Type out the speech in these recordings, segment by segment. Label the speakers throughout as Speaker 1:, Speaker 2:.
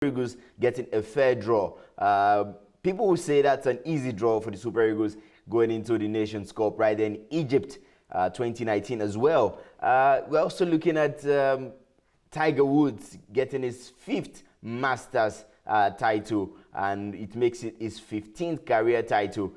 Speaker 1: Eagles getting a fair draw. People will say that's an easy draw for the Super Eagles going into the Nations Cup right there in Egypt 2019 as well. We're also looking at Tiger Woods getting his 5th Masters title, and it makes it his 15th career title.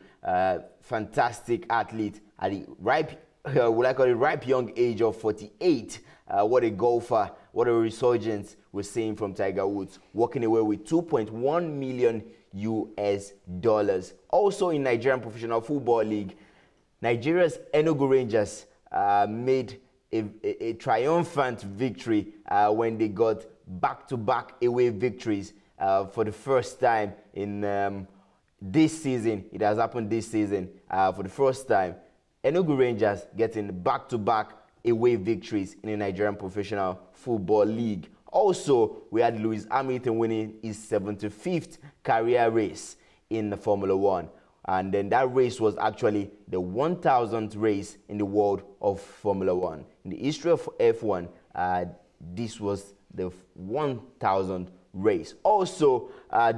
Speaker 1: Fantastic athlete at the ripe, what I call it, ripe young age of 48. What a golfer, what a resurgence we're seeing from Tiger Woods, walking away with $2.1 million US. Also in Nigerian Professional Football League, Nigeria's Enugu Rangers made a triumphant victory when they got back-to-back away victories for the first time in this season. It has happened this season for the first time. Enugu Rangers getting back-to-back away victories in the Nigerian Professional Football League. Also, we had Lewis Hamilton winning his 75th career race in the Formula One. And then that race was actually the 1,000th race in the world of Formula One. In the history of F1, this was the 1,000th race. Also,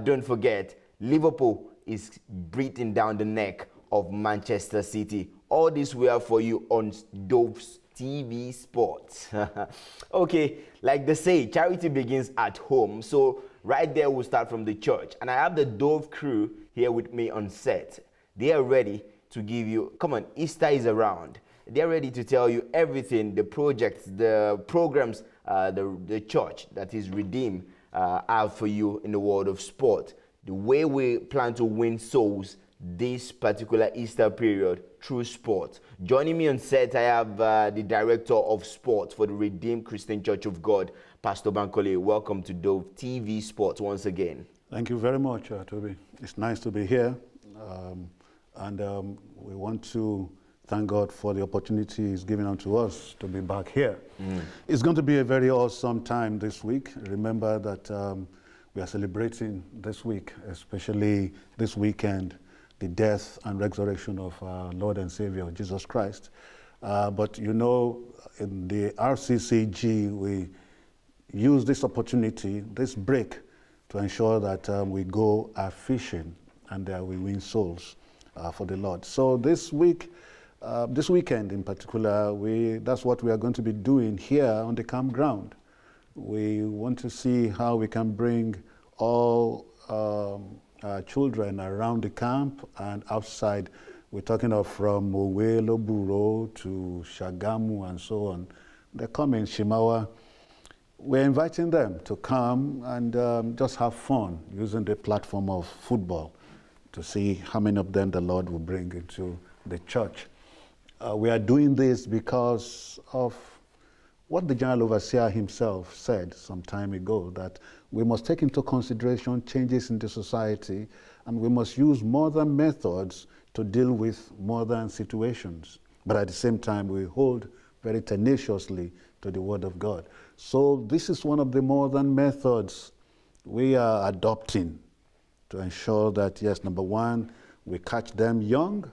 Speaker 1: don't forget, Liverpool is breathing down the neck of Manchester City. All this we have for you on Dovetvsport. Okay, like they say, charity begins at home. So right there, we'll start from the church. And I have the Dove crew here with me on set. They are ready to give you, come on, Easter is around. They're ready to tell you everything, the projects, the programs, the church that is redeemed out for you in the world of sport. The way we plan to win souls this particular Easter period through sport. Joining me on set, I have the Director of Sport for the Redeemed Christian Church of God, Pastor Bankole. Welcome to Dovetvsport once again.
Speaker 2: Thank you very much, Toby. It's nice to be here. We want to thank God for the opportunity He's given unto us to be back here. It's going to be a very awesome time this week. Remember that we are celebrating this week, especially this weekend, the death and resurrection of our Lord and Savior, Jesus Christ. But you know, in the RCCG, we use this opportunity, this break, to ensure that we go fishing and we win souls for the Lord. So this week, this weekend in particular, that's what we are going to be doing here on the campground. We want to see how we can bring all children around the camp and outside. We're talking of from Owelo Buro to Shagamu and so on. They come in Shimawa. We're inviting them to come and just have fun using the platform of football to see how many of them the Lord will bring into the church. We are doing this because of what the General Overseer himself said some time ago, that we must take into consideration changes in the society and we must use modern methods to deal with modern situations. But at the same time, we hold very tenaciously to the Word of God. So this is one of the modern methods we are adopting to ensure that, yes, number one, we catch them young.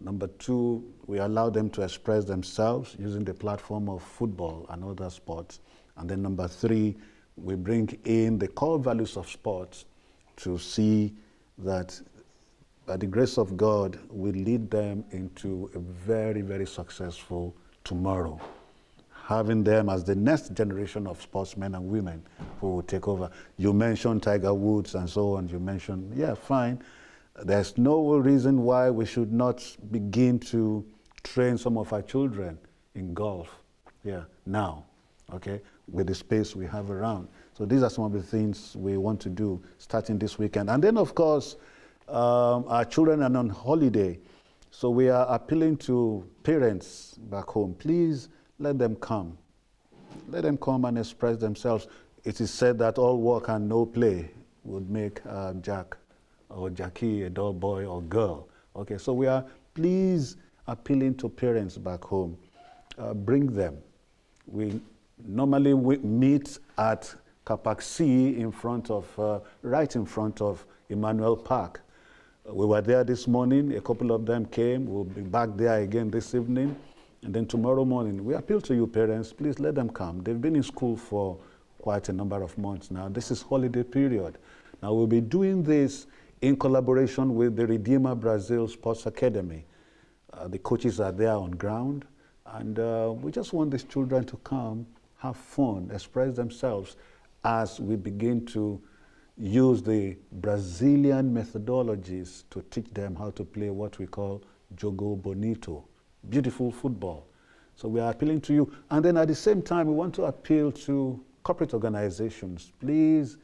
Speaker 2: Number two, we allow them to express themselves using the platform of football and other sports. And then number three, we bring in the core values of sports to see that by the grace of God, we lead them into a very, very successful tomorrow, having them as the next generation of sportsmen and women who will take over. You mentioned Tiger Woods and so on. You mentioned, yeah, fine. There's no reason why we should not begin to train some of our children in golf, now, okay, with the space we have around. So these are some of the things we want to do starting this weekend. And then, of course, our children are on holiday. So we are appealing to parents back home. Please let them come. Let them come and express themselves. It is said that all work and no play would make Jack or Jackie a dull boy or girl. Okay, so we are please appealing to parents back home. Bring them. We normally meet at Kapaksi in front of, right in front of Emmanuel Park. We were there this morning. A couple of them came. We'll be back there again this evening. And then tomorrow morning, we appeal to you parents, please let them come. They've been in school for quite a number of months now. This is holiday period. Now we'll be doing this in collaboration with the Redeemer Brazil Sports Academy. The coaches are there on ground, and we just want these children to come, have fun, express themselves as we begin to use the Brazilian methodologies to teach them how to play what we call jogo bonito, beautiful football. So we are appealing to you. And then at the same time, we want to appeal to corporate organizations. Please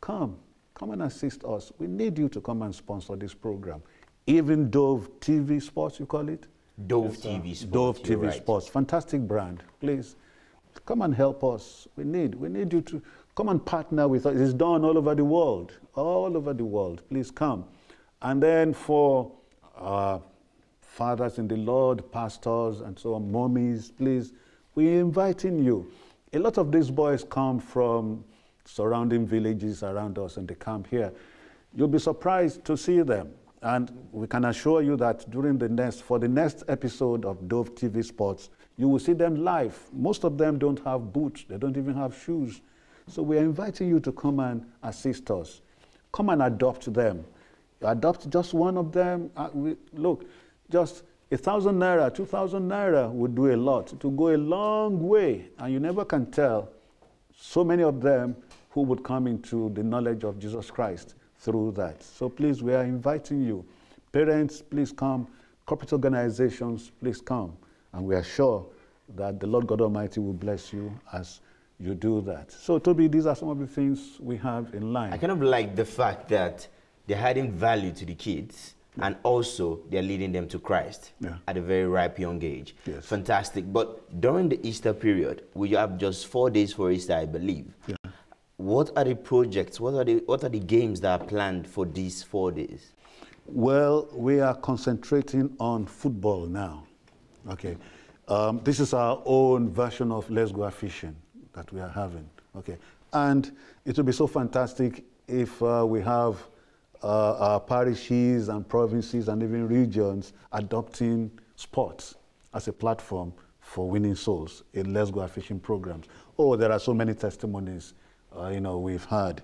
Speaker 2: come and assist us. We need you to come and sponsor this program. Even Dovetvsport, you call it?
Speaker 1: Dovetvsport.
Speaker 2: Dovetvsport, fantastic brand. Please come and help us. We need you to come and partner with us. It's done all over the world, all over the world. Please come. And then for fathers in the Lord, pastors, and so on, mommies, please, we're inviting you. A lot of these boys come from surrounding villages around us, and they come here. You'll be surprised to see them. And we can assure you that for the next episode of Dovetvsport, you will see them live. Most of them don't have boots. They don't even have shoes. So we are inviting you to come and assist us. Come and adopt them. Adopt just one of them. Look, just 1,000 naira, 2,000 naira would do a lot. To go a long way. And you never can tell so many of them who would come into the knowledge of Jesus Christ through that. So please, we are inviting you. Parents, please come. Corporate organizations, please come. And we are sure that the Lord God Almighty will bless you as you do that. So, Toby, these are some of the things we have in line.
Speaker 1: I kind of like the fact that they're adding value to the kids, and also they're leading them to Christ at a very ripe young age.
Speaker 2: Yes.
Speaker 1: Fantastic. But during the Easter period, we have just 4 days for Easter, I believe. Yeah. What are the projects, what are the games that are planned for these 4 days?
Speaker 2: Well, we are concentrating on football now. Okay. This is our own version of Let's Go Fishing that we are having. Okay. And it will be so fantastic if we have our parishes and provinces and even regions adopting sports as a platform for winning souls in Let's Go Fishing programs. Oh, there are so many testimonies we've had,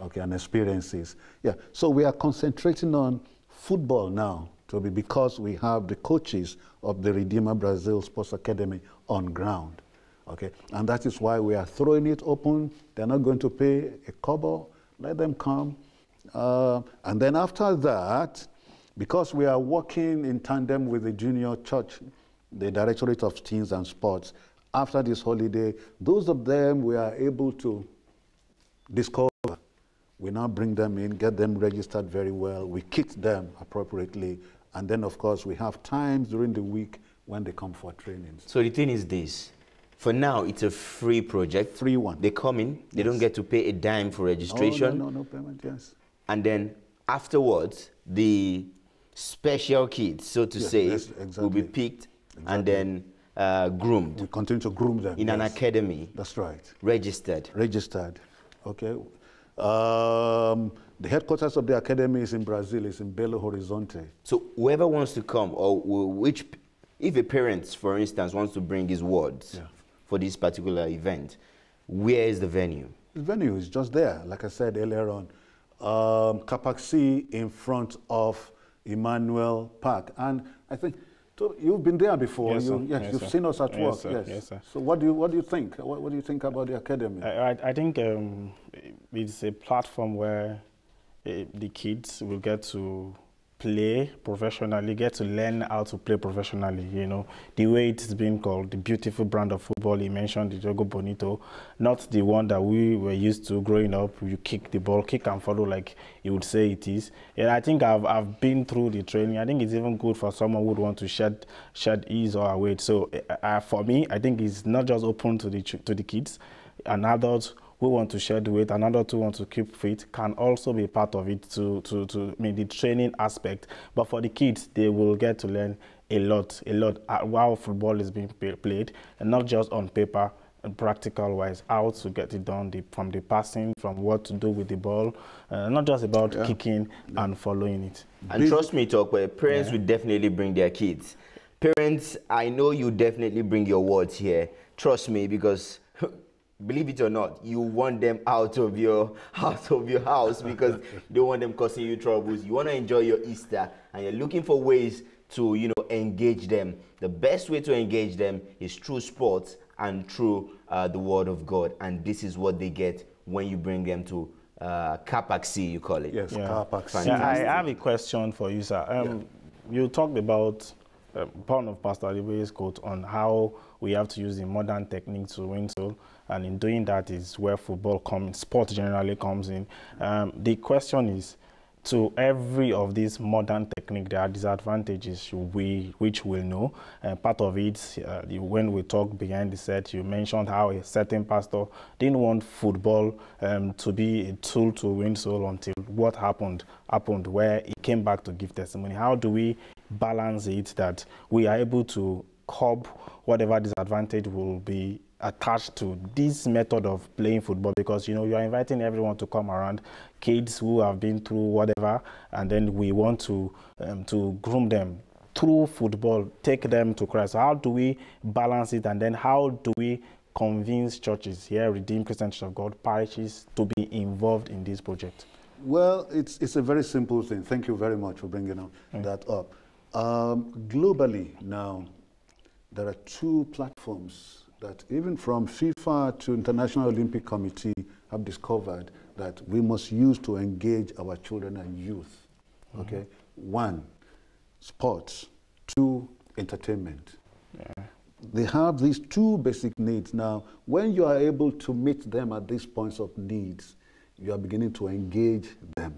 Speaker 2: okay, and experiences. Yeah, so we are concentrating on football now, Toby, because we have the coaches of the Redeemer Brazil Sports Academy on ground, okay? And that is why we are throwing it open. They're not going to pay a kobo. Let them come. And then after that, because we are working in tandem with the junior church, the Directorate of Teens and Sports, after this holiday, those of them we are able to discover. We now bring them in, get them registered very well. We kit them appropriately. And then, of course, we have times during the week when they come for trainings.
Speaker 1: So the thing is this. For now, it's a free project.
Speaker 2: Free one.
Speaker 1: They come in. They don't get to pay a dime for registration.
Speaker 2: Oh, no payment, yes.
Speaker 1: And then afterwards, the special kids, so to say,
Speaker 2: exactly.
Speaker 1: will be picked and then groomed.
Speaker 2: We continue to groom them.
Speaker 1: In an academy.
Speaker 2: That's right.
Speaker 1: Registered.
Speaker 2: Registered. Okay. The headquarters of the academy is in Brazil, is in Belo Horizonte.
Speaker 1: So whoever wants to come, or if a parent, for instance, wants to bring his words for this particular event, where is the venue?
Speaker 2: The venue is just there, like I said earlier on. Kapaksi in front of Emmanuel Park. And I think you've been there before.
Speaker 3: Yes, sir.
Speaker 2: You've seen us at work.
Speaker 3: Sir. Yes, sir.
Speaker 2: So what do you think? What do you think about the academy?
Speaker 3: I think it's a platform where the kids will get to play professionally, get to learn how to play professionally, the way it's been called, the beautiful brand of football. He mentioned the Jogo Bonito, not the one that we were used to growing up. You kick the ball, kick and follow like you would say it is. And I think I've been through the training. I think it's even good for someone who would want to shed his or her weight. So for me, I think it's not just open to the kids. An adult who want to shed weight, another who want to keep fit can also be part of it to the training aspect. But for the kids, they will get to learn a lot while football is being played, and not just on paper and practical wise, how to get it done, from the passing, from what to do with the ball, not just about kicking and following it.
Speaker 1: And trust me, parents will definitely bring their kids. Parents, I know you definitely bring your words here. Trust me, because believe it or not, you want them out of your house because you don't want them causing you troubles. You want to enjoy your Easter, and you're looking for ways to, you know, engage them. The best way to engage them is through sports and through the Word of God, and this is what they get when you bring them to Kapaksi, you call it.
Speaker 2: Yes, Kapaksi.
Speaker 3: Yeah, I have a question for you, sir. You talked about part of Pastor Alibe's quote on how we have to use the modern technique to win soul, and in doing that is where football comes, sport generally comes in. The question is, to every of these modern technique, there are disadvantages which we'll know. Part of it, when we talk behind the set, you mentioned how a certain pastor didn't want football to be a tool to win soul until what happened where he came back to give testimony. How do we balance it that we are able to curb whatever disadvantage will be attached to this method of playing football? Because, you know, you are inviting everyone to come around, kids who have been through whatever, and then we want to groom them through football, take them to Christ. So how do we balance it, and then how do we convince churches here, Redeemed Christian Church of God, parishes, to be involved in this project?
Speaker 2: Well, it's a very simple thing. Thank you very much for bringing that up. Globally now, there are two platforms that even from FIFA to International Olympic Committee have discovered that we must use to engage our children and youth. Okay? One, sports. Two, entertainment. Yeah. They have these two basic needs. Now, when you are able to meet them at these points of needs, you are beginning to engage them.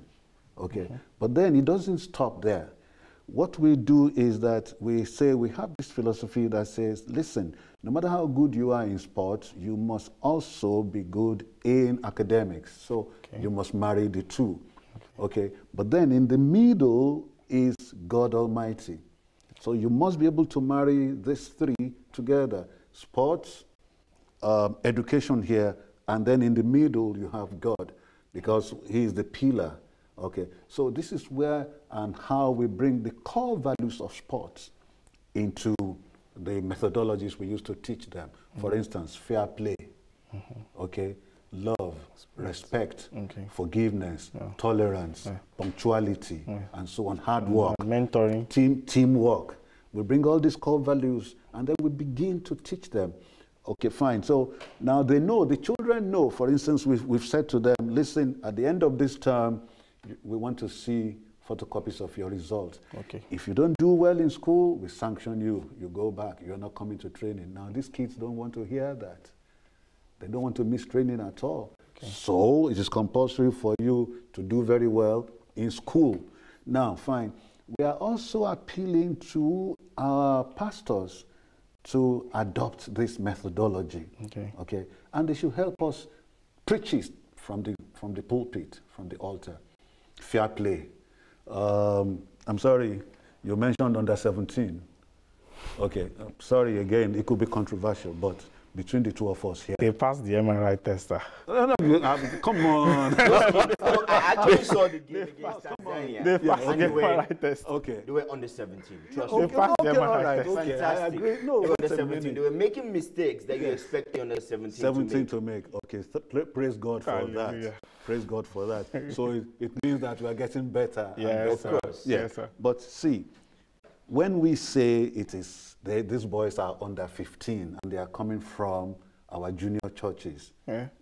Speaker 2: Okay? But then it doesn't stop there. What we do is that we say, we have this philosophy that says, listen, no matter how good you are in sports, you must also be good in academics. So you must marry the two. Okay? But then in the middle is God Almighty. So you must be able to marry these three together. Sports, education here, and then in the middle you have God, because He is the pillar. Okay, so this is where and how we bring the core values of sports into the methodologies we use to teach them. For instance, fair play, okay, love, respect, forgiveness, tolerance, punctuality, and so on, hard work,
Speaker 3: mentoring,
Speaker 2: teamwork. We bring all these core values and then we begin to teach them. Okay, fine. So now they know, the children know. For instance, we've said to them, listen, at the end of this term, we want to see photocopies of your results. Okay. If you don't do well in school, we sanction you. You go back. You're not coming to training. Now, these kids don't want to hear that. They don't want to miss training at all. Okay. So it is compulsory for you to do very well in school. Now, fine. We are also appealing to our pastors to adopt this methodology. Okay. Okay. And they should help us preach it from the pulpit, from the altar. Fair play. I'm sorry, you mentioned under 17. Okay, I'm sorry again, it could be controversial, but between the two of us here.
Speaker 3: They passed the MRI tester.
Speaker 2: Come on.
Speaker 1: I actually saw the game against Tanzania.
Speaker 3: They passed the MRI test.
Speaker 2: Okay.
Speaker 1: They were under 17. Trust
Speaker 3: me.
Speaker 1: me.
Speaker 3: They passed the MRI test.
Speaker 2: Okay,
Speaker 1: Fantastic.
Speaker 2: I agree. No,
Speaker 1: they were under 17. They were making mistakes that you expect the under 17
Speaker 2: to make. Okay, praise God for that. Praise God for that. So it means that we are getting better.
Speaker 3: Yes,
Speaker 1: of course.
Speaker 2: Yeah.
Speaker 3: Yes, sir.
Speaker 2: But see, when we say it is, these boys are under 15 and they are coming from our junior churches,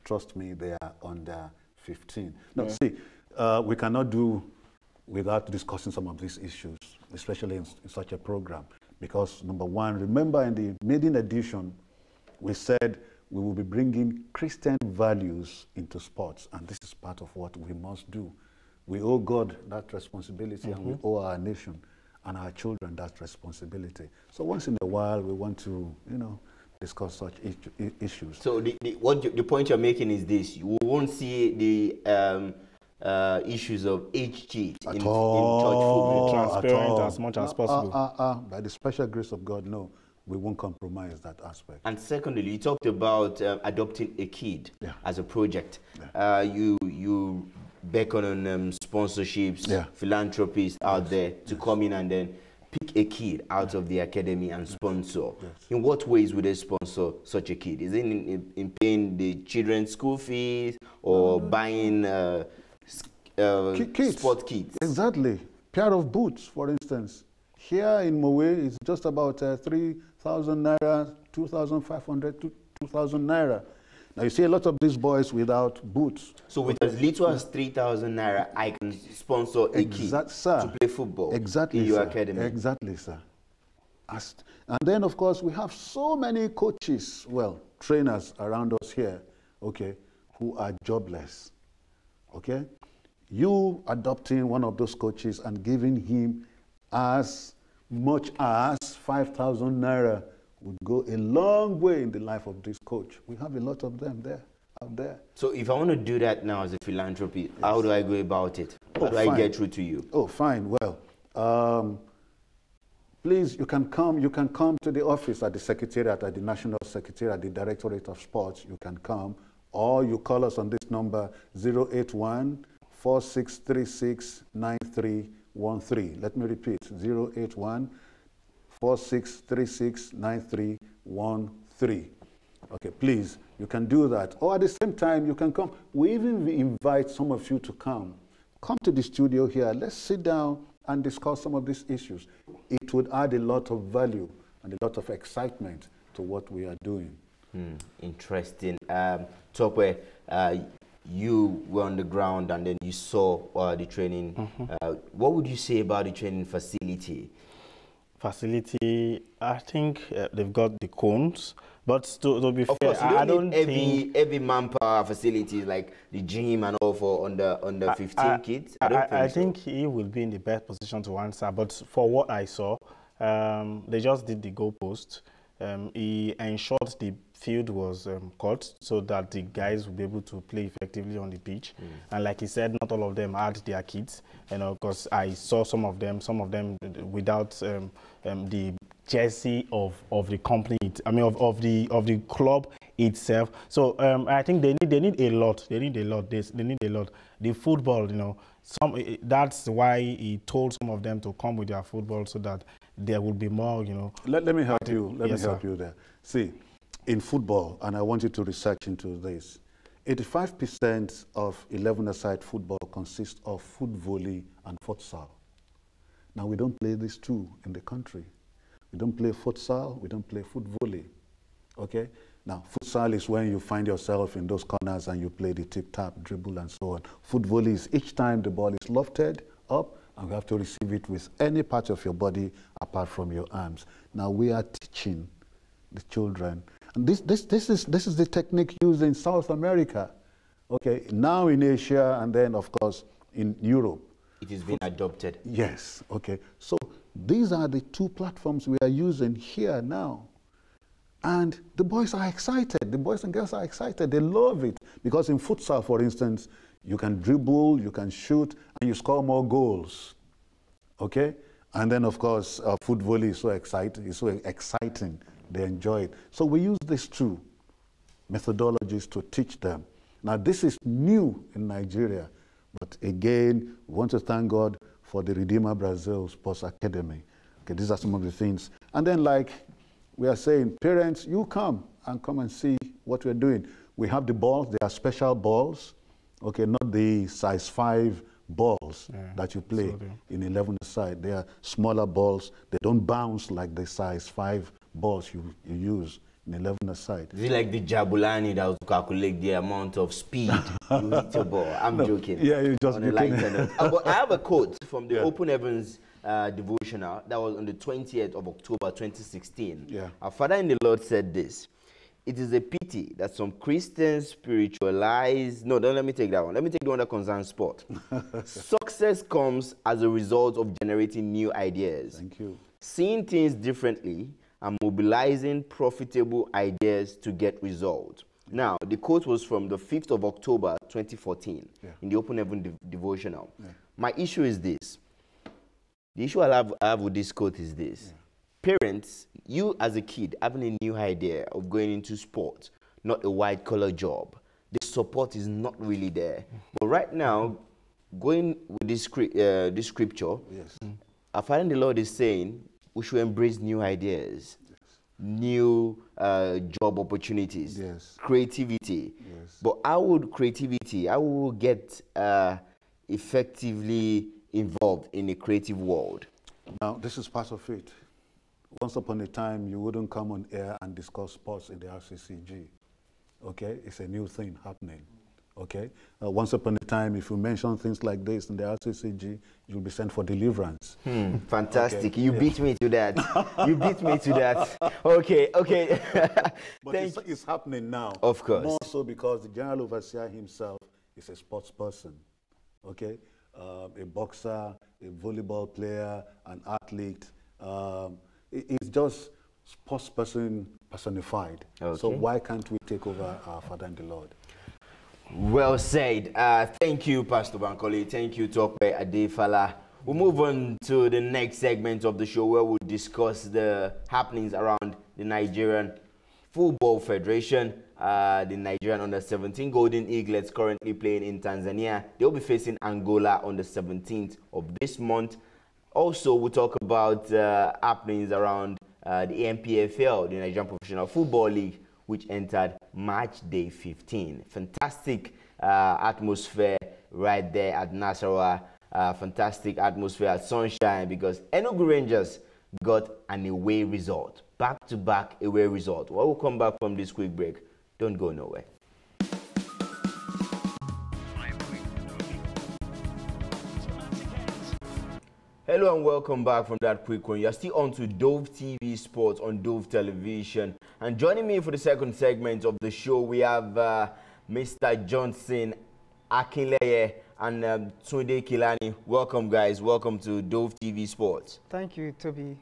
Speaker 2: trust me, they are under 15. Now, see, we cannot do without discussing some of these issues, especially in such a program. Because, number one, remember in the maiden edition, we said we will be bringing Christian values into sports, and this is part of what we must do. We owe God that responsibility, and we owe our nation and our children that responsibility. So once in a while, we want to, discuss such issues.
Speaker 1: So the point you're making is this: you won't see the issues of age cheat in church football.
Speaker 3: Transparent as much as possible.
Speaker 2: By the special grace of God, no, we won't compromise that aspect.
Speaker 1: And secondly, you talked about adopting a kid as a project. You beckon on sponsorships, philanthropists out there to come in and then pick a kid out of the academy and sponsor,
Speaker 2: Yes.
Speaker 1: in what ways would they sponsor such a kid? Is it in paying the children's school fees or buying
Speaker 2: Kits.
Speaker 1: sport kits?
Speaker 2: Exactly. Pair of boots, for instance. Here in Mowe, it's just about 3,000 naira, 2,500 to 2,000 naira. Now you see a lot of these boys without boots.
Speaker 1: So with as little as 3,000 naira, I can sponsor a kid to play football
Speaker 2: exactly,
Speaker 1: in your
Speaker 2: sir.
Speaker 1: academy.
Speaker 2: Exactly, sir. And then, of course, we have so many coaches, well, trainers around us here, okay, who are jobless, okay? You adopting one of those coaches and giving him as much as 5,000 naira would go a long way in the life of this coach. We have a lot of them there, out there.
Speaker 1: So if I want to do that now as a philanthropy, how do I go about it? How do I get through to you?
Speaker 2: Oh, fine. Well, please, you can come to the office at the Secretariat, at the National Secretariat, the Directorate of Sports. You can come, or you call us on this number, 081 4636 9313. Let me repeat, 081 4636 9313. Okay, please, you can do that. Or at the same time, you can come. We even invite some of you to come. Come to the studio here. Let's sit down and discuss some of these issues. It would add a lot of value and a lot of excitement to what we are doing.
Speaker 1: Interesting. Tope, you were on the ground and then you saw the training. What would you say about the training facility?
Speaker 3: Facility, I think they've got the cones, but to be fair,
Speaker 1: course, I don't think every manpower facilities like the gym and all for under 15 kids.
Speaker 3: I think he will be in the best position to answer. But for what I saw, they just did the goalpost. He ensured the field was cut so that the guys will be able to play effectively on the pitch. And like he said, not all of them had their kits, because I saw some of them without the jersey of the company, of the club itself. So I think they need a lot. They need a lot. The football, that's why he told some of them to come with their football so that there will be more,
Speaker 2: Let me help you. Let me help
Speaker 3: sir.
Speaker 2: you there. See, in football, and I want you to research into this, 85% of 11-a-side football consists of foot volley and futsal. Now, we don't play these two in the country. We don't play futsal, we don't play foot volley, okay? Now, futsal is when you find yourself in those corners and you play the tip-tap, dribble, and so on. Foot volley is each time the ball is lofted up, and you have to receive it with any part of your body apart from your arms. Now, we are teaching the children. And this is the technique used in South America, okay? Now in Asia, and then, of course, in Europe.
Speaker 1: It has been adopted.
Speaker 2: Yes, okay. So these are the two platforms we are using here now. And the boys are excited. The boys and girls are excited. They love it. Because in futsal, for instance, you can dribble, you can shoot, and you score more goals, okay? And then, of course, foot volley is so exciting. They enjoy it. So we use these two methodologies to teach them. Now, this is new in Nigeria. But again, we want to thank God for the Redeemer Brazil Sports Academy. Okay, these are some of the things. And then, like we are saying, parents, you come and see what we're doing. We have the balls. They are special balls, okay, not the size 5 balls that you play in 11-a-side. They are smaller balls. They don't bounce like the size 5 balls you use in 11-a-side.
Speaker 1: Is it like the Jabulani that would calculate the amount of speed you hit a ball? I'm joking.
Speaker 2: Yeah, you just
Speaker 1: But I have a quote from the Open Heavens devotional that was on the 20th of October 2016.
Speaker 2: Yeah.
Speaker 1: Our Father in the Lord said this: "It is a pity that some Christians spiritualize..." No, don't let me take that one. Let me take the one that concerns sport. "Success comes as a result of generating new ideas.
Speaker 2: Thank you.
Speaker 1: Seeing things differently and mobilizing profitable ideas to get results." Now, the quote was from the 5th of October 2014 in the Open Heaven devotional. My issue is this. The issue I have with this quote is this. Parents, you as a kid having a new idea of going into sport, not a white-collar job, the support is not really there. But right now, going with this scripture, our Father in the Lord is saying we should embrace new ideas, new job opportunities, creativity. But how would creativity, how will we get effectively involved in a creative world?
Speaker 2: Now, this is part of it. Once upon a time, you wouldn't come on air and discuss sports in the RCCG. Okay? It's a new thing happening. Okay? Once upon a time, if you mention things like this in the RCCG, you'll be sent for deliverance.
Speaker 1: Fantastic. Okay. You beat me to that. You beat me to that. Okay, okay.
Speaker 2: But it's happening now.
Speaker 1: Of course.
Speaker 2: More so because the general overseer himself is a sports person. Okay? A boxer, a volleyball player, an athlete. It's just sports person personified. Okay. So why can't we take over our Father in the Lord?
Speaker 1: Well said. Thank you, Pastor Bankole. Thank you, Tope Adefala. We'll move on to the next segment of the show where we'll discuss the happenings around the Nigerian Football Federation. The Nigerian under-17 Golden Eaglets currently playing in Tanzania. They'll be facing Angola on the 17th of this month. Also, we'll talk about happenings around the NPFL, the Nigerian Professional Football League, which entered March day 15. Fantastic atmosphere right there at Nasarawa. Fantastic atmosphere at Sunshine because Enugu Rangers got an away result. Back-to-back away result. Well, we'll come back from this quick break. Don't go nowhere. Hello and welcome back from that quick one. You're still on to Dove TV Sports on Dove Television. And joining me for the second segment of the show, we have Mr. Johnson, AKINLEYE, and TUNDE KELANI. Welcome, guys. Welcome to Dove TV Sports.
Speaker 4: Thank you, Toby.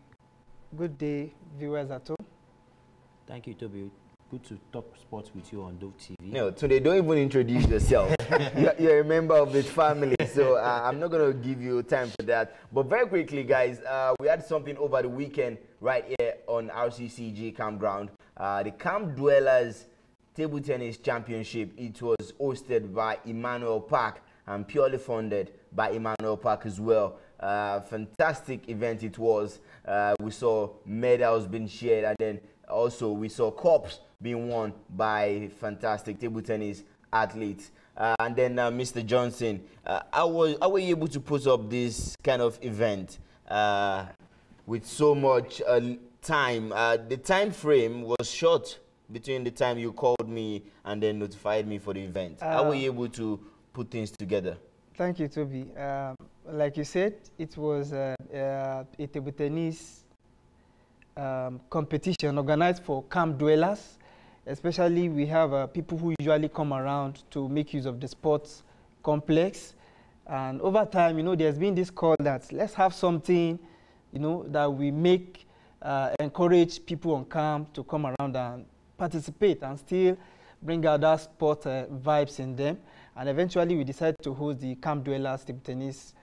Speaker 4: Good day, viewers at home.
Speaker 5: Thank you, Toby. Good to talk sports with you on Dove TV.
Speaker 1: No, today don't even introduce yourself. You're a member of this family, so I'm not going to give you time for that. But very quickly, guys, we had something over the weekend right here on RCCG Campground. The Camp Dwellers Table Tennis Championship. It was hosted by Emmanuel Park and purely funded by Emmanuel Park as well. Fantastic event it was. We saw medals being shared, and then also we saw cups being won by fantastic table tennis athletes. And then Mr. Johnson, how were you able to put up this kind of event with so much time? The time frame was short between the time you called me and then notified me for the event. How were you able to put things together?
Speaker 4: Thank you, Toby. Like you said, it was a table tennis competition organized for camp dwellers. Especially, we have people who usually come around to make use of the sports complex. And over time, you know, there's been this call that let's have something, you know, that we make, encourage people on camp to come around and participate and still bring out that sport vibes in them. And eventually, we decided to host the Camp Dwellers Table Tennis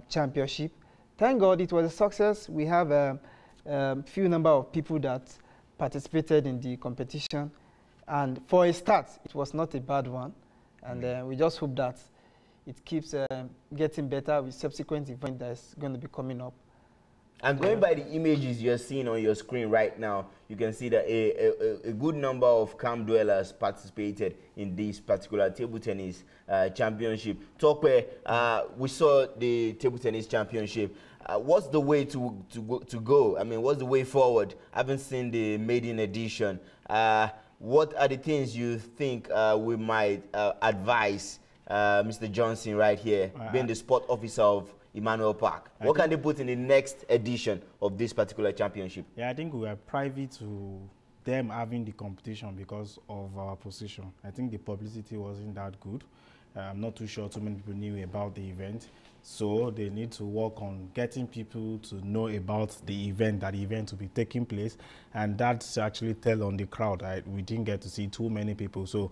Speaker 4: Championship. Thank God it was a success. We have a few number of people that participated in the competition, and for a start it was not a bad one, and we just hope that it keeps getting better with subsequent events that's going to be coming up.
Speaker 1: And going by the images you're seeing on your screen right now, you can see that a good number of camp dwellers participated in this particular table tennis championship. Tope, we saw the table tennis championship. What's the way to go? I mean, what's the way forward? I haven't seen the maiden edition. What are the things you think we might advise Mr. Johnson right here, being the sport officer of Emmanuel Park? What can they put in the next edition of this particular championship?
Speaker 3: Yeah, I think we are privy to them having the competition because of our position. I think the publicity wasn't that good. I'm not too sure too many people knew about the event. So they need to work on getting people to know about the event, that the event will be taking place. And that's actually tell on the crowd. We didn't get to see too many people. So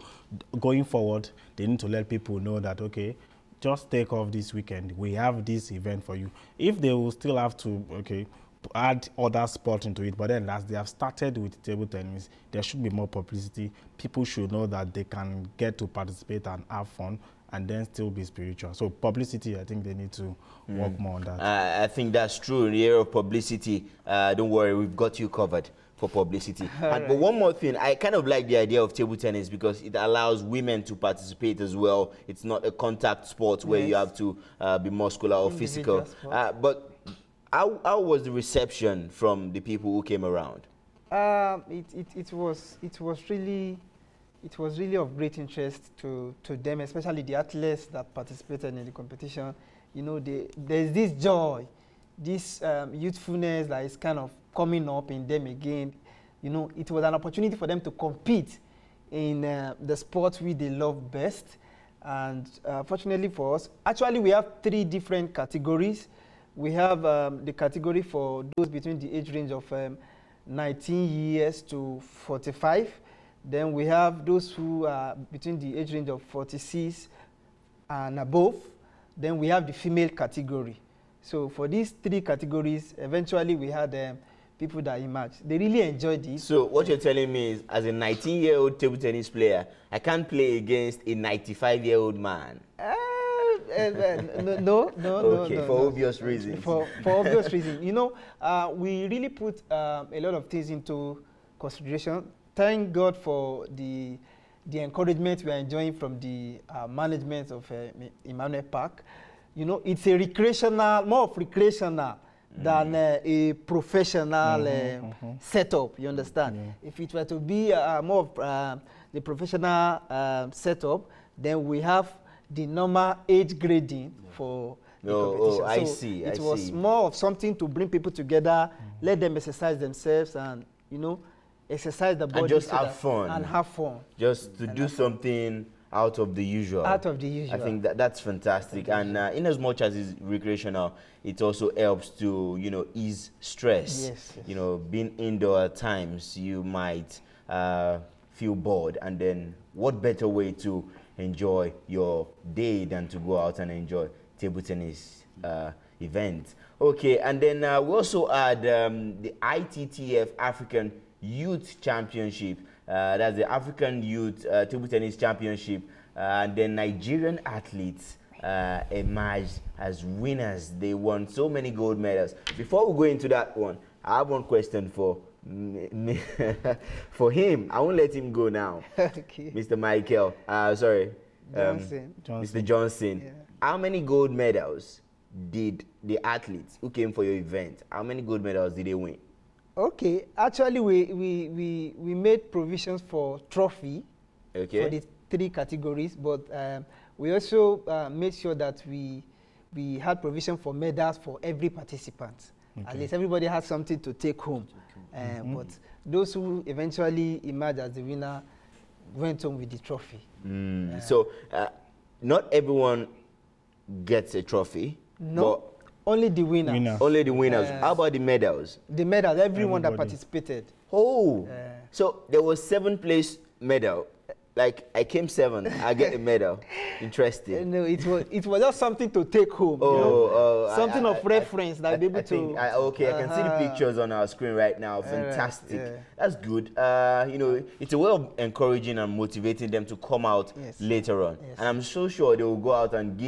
Speaker 3: going forward, they need to let people know that, okay, just take off this weekend. We have this event for you. If they will still have to, okay, add other sports into it, but then as they have started with table tennis, there should be more publicity. People should know that they can get to participate and have fun and then still be spiritual. So publicity, I think they need to work more on that.
Speaker 1: I think that's true. In the area of publicity, don't worry, we've got you covered for publicity. But one more thing, I kind of like the idea of table tennis because it allows women to participate as well. It's not a contact sport where you have to be muscular or physical. But how was the reception from the people who came around?
Speaker 4: It was really of great interest to them, especially the athletes that participated in the competition. You know, there's this joy, this youthfulness that is kind of coming up in them again. You know, it was an opportunity for them to compete in the sport we they love best. And fortunately for us, actually we have 3 different categories. We have the category for those between the age range of 19 years to 45. Then we have those who are between the age range of 46 and above. Then we have the female category. So for these 3 categories, eventually we had people that emerged. They really enjoyed it.
Speaker 1: So what you're telling me is, as a 19-year-old table tennis player, I can't play against a 95-year-old man?
Speaker 4: No.
Speaker 1: Okay, for obvious reasons.
Speaker 4: For obvious reasons. You know, we really put a lot of things into consideration. Thank God for the encouragement we are enjoying from the management of Emmanuel Park. You know, it's a recreational, more of recreational than a professional setup, you understand? If it were to be more of the professional setup, then we have the normal age grading for the competition.
Speaker 1: I see.
Speaker 4: It was more of something to bring people together, let them exercise themselves and, you know, exercise the body.
Speaker 1: And just have fun.
Speaker 4: And have fun.
Speaker 1: Just to do something out of the usual.
Speaker 4: Out of the usual.
Speaker 1: I think that's fantastic. And in as much as it's recreational, it also helps to, you know, ease stress.
Speaker 4: Yes.
Speaker 1: You know, being indoor at times, you might feel bored. And then what better way to enjoy your day than to go out and enjoy table tennis events? Okay, and then we also had the ITTF African Youth Championship. That's the African Youth Table Tennis Championship. And then Nigerian athletes emerged as winners. They won so many gold medals. Before we go into that one, I have one question for for him. I won't let him go now.
Speaker 4: Okay.
Speaker 1: Mr. Michael, sorry.
Speaker 4: Johnson.
Speaker 1: Mr. Johnson.
Speaker 4: Yeah.
Speaker 1: How many gold medals did the athletes who came for your event, how many gold medals did they win?
Speaker 4: Okay, actually we made provisions for trophy for the 3 categories, but we also made sure that we had provision for medals for every participant. Okay. At least everybody had something to take home. But those who eventually emerged as the winner went home with the trophy.
Speaker 1: So not everyone gets a trophy.
Speaker 4: No. Only the winners.
Speaker 1: Only the winners. How about the medals?
Speaker 4: The medals, everyone that participated.
Speaker 1: Oh, so there was 7th place medal. Like I came 7th, I get a medal. Interesting.
Speaker 4: No, it was just something to take home. You know? Something of reference that be able to.
Speaker 1: Okay, I can see the pictures on our screen right now. Fantastic. That's good. You know, it's a way of encouraging and motivating them to come out later on. And I'm so sure they will go out and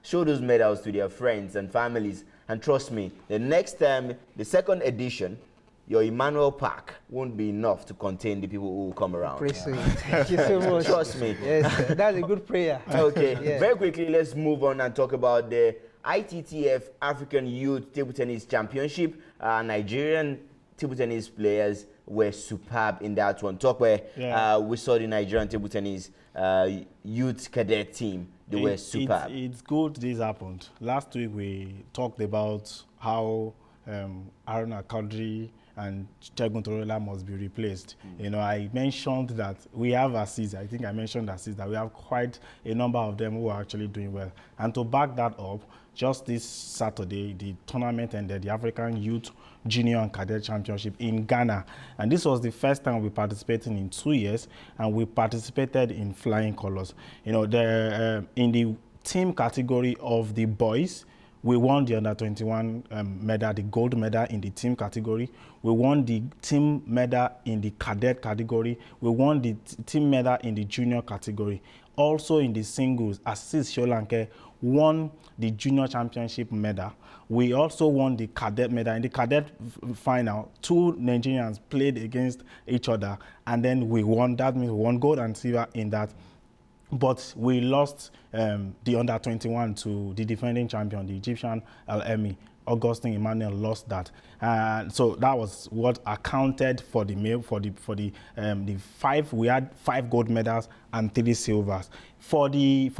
Speaker 1: show those medals to their friends and families. And trust me, the next time, the 2nd edition, your Emmanuel Park won't be enough to contain the people who will come around.
Speaker 4: Thank you so much.
Speaker 1: Trust me.
Speaker 4: Yes, that's a good prayer.
Speaker 1: Okay, very quickly, let's move on and talk about the ITTF African Youth Table Tennis Championship. Nigerian table tennis players were superb in that one. Talk where we saw the Nigerian table tennis youth cadet team. They were superb.
Speaker 3: It's good this happened. Last week we talked about how Haruna Kadri and Chegun Torola must be replaced. You know, I mentioned that we have assists. I think I mentioned assists, that we have quite a number of them who are actually doing well. And to back that up, just this Saturday, the tournament ended, the African Youth Junior and Cadet Championship in Ghana. And this was the first time we participated in 2 years, and we participated in flying colors. You know, in the team category of the boys, we won the under-21 medal, the gold medal in the team category. We won the team medal in the cadet category. We won the team medal in the junior category. also in the singles, Assis Sri Lanka won the junior championship medal. We also won the cadet medal. In the cadet final, 2 Nigerians played against each other, and then we won. That means we won gold and silver in that. But we lost the under-21 to the defending champion, the Egyptian Al-Emi. Augustine Emmanuel lost that, so that was what accounted for the the 5. We had 5 gold medals and 3 silvers. For the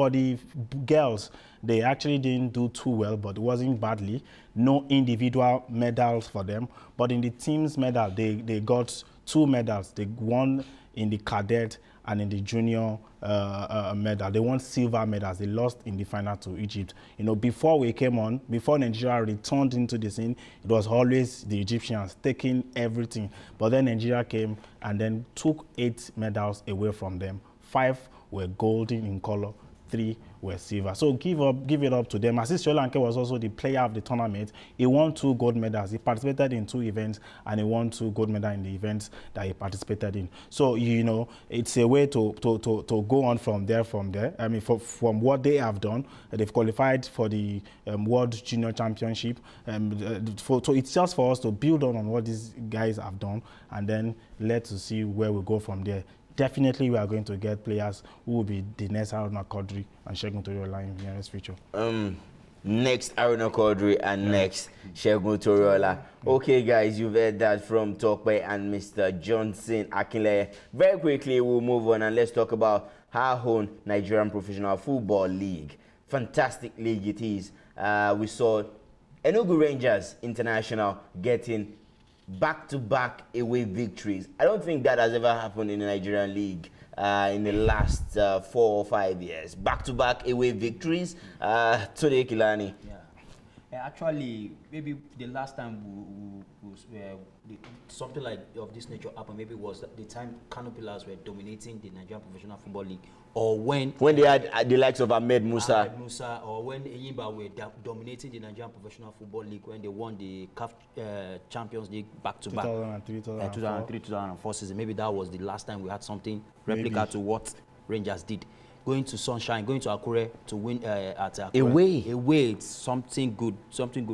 Speaker 3: girls, they actually didn't do too well, but it wasn't badly. No individual medals for them, but in the team's medal, they got 2 medals. They won in the cadet and in the junior medal. They won silver medals. They lost in the final to Egypt. You know, before we came on, before Nigeria returned into the scene, it was always the Egyptians taking everything. But then Nigeria came and then took 8 medals away from them. 5 were golden in color, 3 were silver. So give it up to them. Assis Sri Lanka was also the player of the tournament. He won 2 gold medals. He participated in 2 events, and he won 2 gold medals in the events that he participated in. So, you know, it's a way to go on from there. I mean, from what they have done, they've qualified for the World Junior Championship. So it's just for us to build on what these guys have done, and then let's see where we go from there. Definitely, we are going to get players who will be the next Haruna Quadri and Segun Toriola in the nearest future.
Speaker 1: Next Haruna Quadri and next Segun Toriola. Okay, guys, you've heard that from TOBI and Mr. Johnson Akinleye. Very quickly, we'll move on and let's talk about our own Nigerian Professional Football League. Fantastic league it is. We saw Enugu Rangers International getting back-to-back away victories. I don't think that has ever happened in the Nigerian league in the last 4 or 5 years. Back-to-back away victories. Today, KELANI.
Speaker 5: Yeah. Actually, maybe the last time something like of this nature happened, maybe was the time Kano Pillars were dominating the Nigerian Professional Football League, or when
Speaker 1: they had the likes of Ahmed Musa,
Speaker 5: or when Eyimba were dominating the Nigerian Professional Football League when they won the CAF Champions League back-to-back 2003-2004 season. Maybe that was the last time we had something replica to what Rangers did. Going to Sunshine, going to Akure to win at Akure. Away, it's something good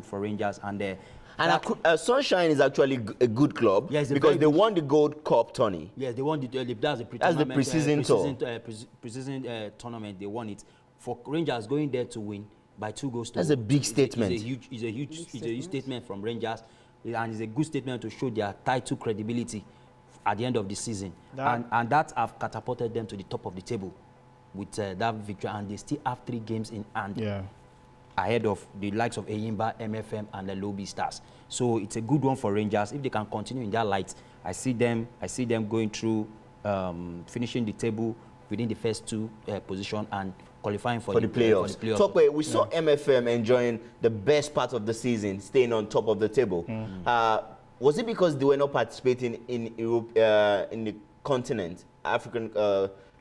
Speaker 5: for Rangers. And
Speaker 1: Sunshine is actually a good club, yes, because they won the Gold Cup tourney.
Speaker 5: Yes, they won that's the pre-season tournament. They won it. For Rangers going there to win by 2 goals to
Speaker 1: that's a big statement.
Speaker 5: It's a huge statement from Rangers, and it's a good statement to show their title credibility at the end of the season. And that have catapulted them to the top of the table with that victory, and they still have 3 games in hand. Yeah. Ahead of the likes of Eyimba, MFM, and the Lobby Stars. So it's a good one for Rangers. If they can continue in that light, I see them going through, finishing the table within the first 2 positions and qualifying for the playoffs.
Speaker 1: TOBI, we saw MFM enjoying the best part of the season, staying on top of the table. Was it because they were not participating in Europe, in the continent, African?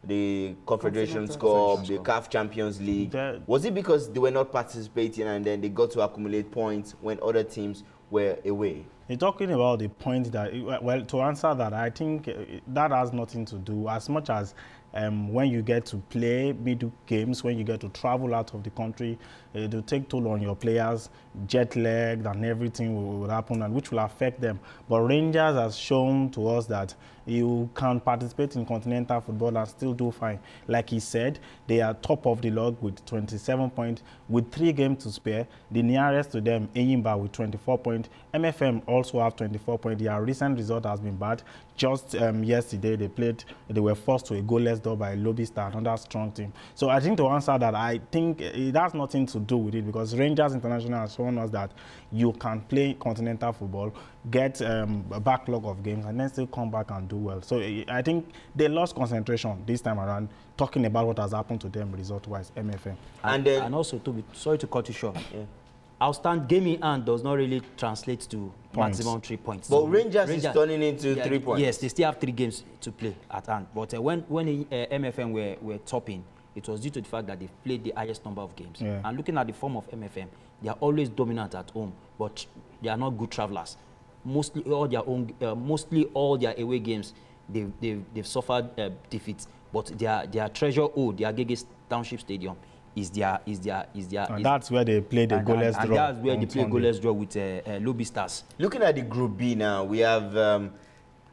Speaker 1: The Confederations Cup, the CAF Champions League. Was it because they were not participating and then they got to accumulate points when other teams were away?
Speaker 3: You're talking about the point that, well, to answer that, I think that has nothing to do as much as when you get to play middle games, when you get to travel out of the country, it will take toll on your players, jet lagged and everything will happen, and which will affect them. But Rangers has shown to us that you can participate in continental football and still do fine. Like he said, they are top of the log with 27 points, with 3 games to spare. The nearest to them, Eyimba, with 24 points. MFM also have 24 points. Their recent result has been bad. Just yesterday, they were forced to a goalless draw by Lobby Star, another strong team. So I think to answer that, I think it has nothing to do with it, because Rangers International has shown us that you can play continental football, get a backlog of games, and then still come back and do well. So I think they lost concentration this time around, talking about what has happened to them result-wise, MFM.
Speaker 5: And also, sorry to cut you short, outstanding game in hand does not really translate to maximum 3 points.
Speaker 1: But so Rangers is turning into 3 points.
Speaker 5: Yes, they still have 3 games to play at hand. But when MFM were topping, it was due to the fact that they played the highest number of games. Yeah. And looking at the form of MFM, they are always dominant at home, but they are not good travelers. Mostly all their away games, they've suffered defeats. but their treasure ode, the Agege Township Stadium, is their.
Speaker 3: And that's where they play the goalless draw.
Speaker 5: And that's where they play goalless draw with Lobby Stars.
Speaker 1: Looking at the Group B now, we have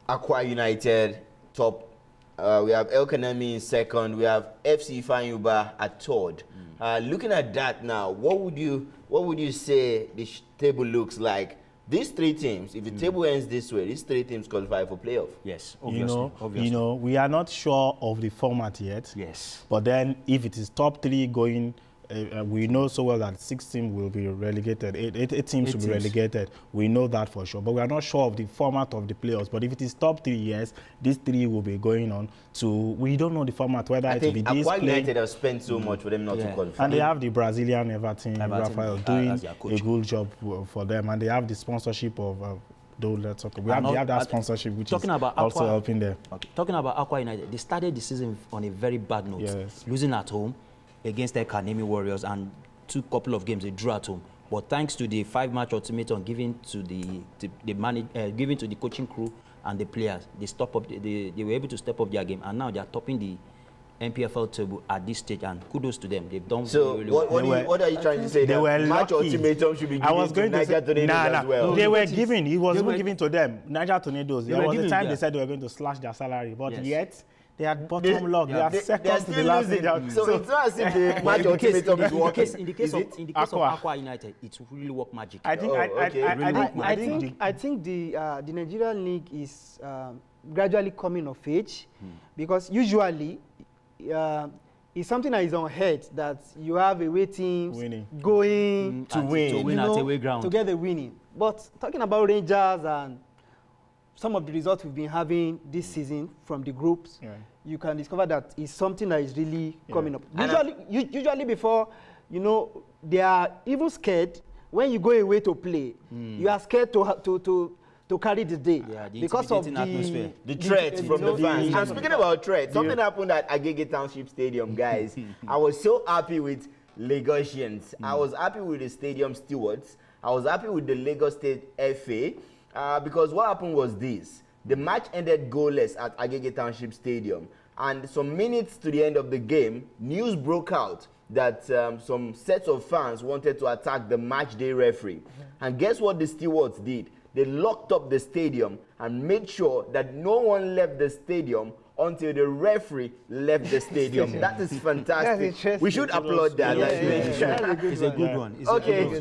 Speaker 1: Aqua United top. We have El Kanemi in second. We have FC Fanyuba at third. Looking at that now, what would you say the table looks like? These three teams, if the table ends this way, these three teams qualify for playoff.
Speaker 5: Yes, obviously.
Speaker 3: You know, we are not sure of the format yet.
Speaker 5: Yes.
Speaker 3: But then, if it is top three going, we know so well that 6 teams will be relegated. 8 teams will be relegated. We know that for sure. But we are not sure of the format of the playoffs. But if it is top 3, yes, these 3 will be going on to. We don't know the format, whether it will be this.
Speaker 1: Aqua United have spent so much for them not to qualify.
Speaker 3: And they have the Brazilian Everton Rafael doing a good job for them. And they have the sponsorship of. They have that sponsorship, which is also helping them.
Speaker 5: Okay. Talking about Aqua United, they started the season on a very bad note, losing at home against the Kanemi Warriors, and 2 couple of games they drew at home. But thanks to the 5-match ultimatum given to given to the coaching crew and the players, they were able to step up their game, and now they are topping the NPFL table at this stage, and kudos to them. They've done really well.
Speaker 1: What are you trying to say?
Speaker 3: They were
Speaker 1: match ultimatum should be given to Niger Tornadoes as well.
Speaker 3: They were given. It was even given to them. Niger Tornadoes. There was a time they said they were going to slash their salary, but yet they had bottom log. They are second to the last.
Speaker 1: So it's not as if the match ultimatum is working.
Speaker 5: In the case of Aqua United, it's really work magic.
Speaker 4: I think the Nigerian league is gradually coming of age, because usually it's something that is unheard that you have away teams going
Speaker 5: to win at away ground,
Speaker 4: to get the winning. But talking about Rangers and some of the results we've been having this season from the groups, you can discover that it's something that is really coming up. Usually before, you know, they are even scared when you go away to play. You are scared to carry the day because of
Speaker 1: the threat from the fans. And speaking about threat, something happened at Agege Township Stadium, guys. I was so happy with Lagosians. I was happy with the stadium stewards. I was happy with the Lagos State FA. Because what happened was this. The match ended goalless at Agege Township Stadium. And some minutes to the end of the game, news broke out that some sets of fans wanted to attack the match day referee. And guess what the stewards did? They locked up the stadium and made sure that no one left the stadium until the referee left the stadium. That is fantastic. We should applaud that.
Speaker 5: It's a good one.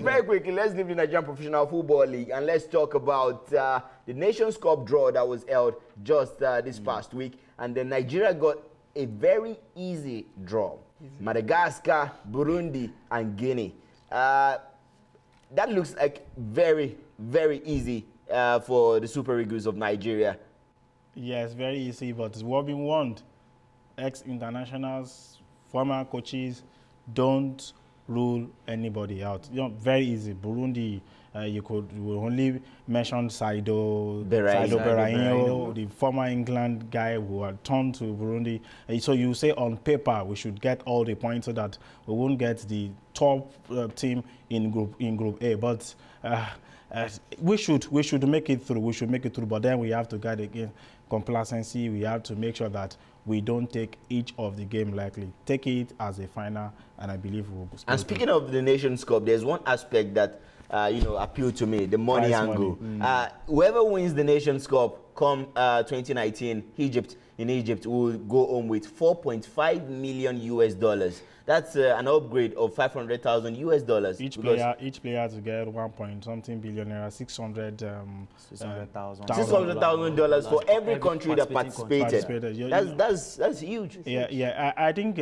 Speaker 1: Very quickly, let's leave the Nigerian Professional Football League and let's talk about the Nations Cup draw that was held just this past week. And then Nigeria got a very easy draw. Madagascar, Burundi, and Guinea. That looks like very, very easy for the Super Eagles of Nigeria.
Speaker 3: Yes, very easy, but what we want, ex-internationals, former coaches, don't rule anybody out. You know, very easy. Burundi, you will only mention Saido Berahino, the former England guy who had turned to Burundi. So you say on paper we should get all the points so that we won't get the top team in Group A, but. We should make it through. We should make it through, but then we have to guard against complacency. We have to make sure that we don't take each of the game lightly. Take it as a final, and I believe we will.
Speaker 1: And speaking of the Nations Cup, there's one aspect that appealed to me: the money angle. Whoever wins the Nations Cup come 2019, in Egypt will go home with $4.5 million. That's an upgrade of $500,000.
Speaker 3: Each player to get $1.something billion,
Speaker 1: $600,000 for every country that participated. That's huge.
Speaker 3: I think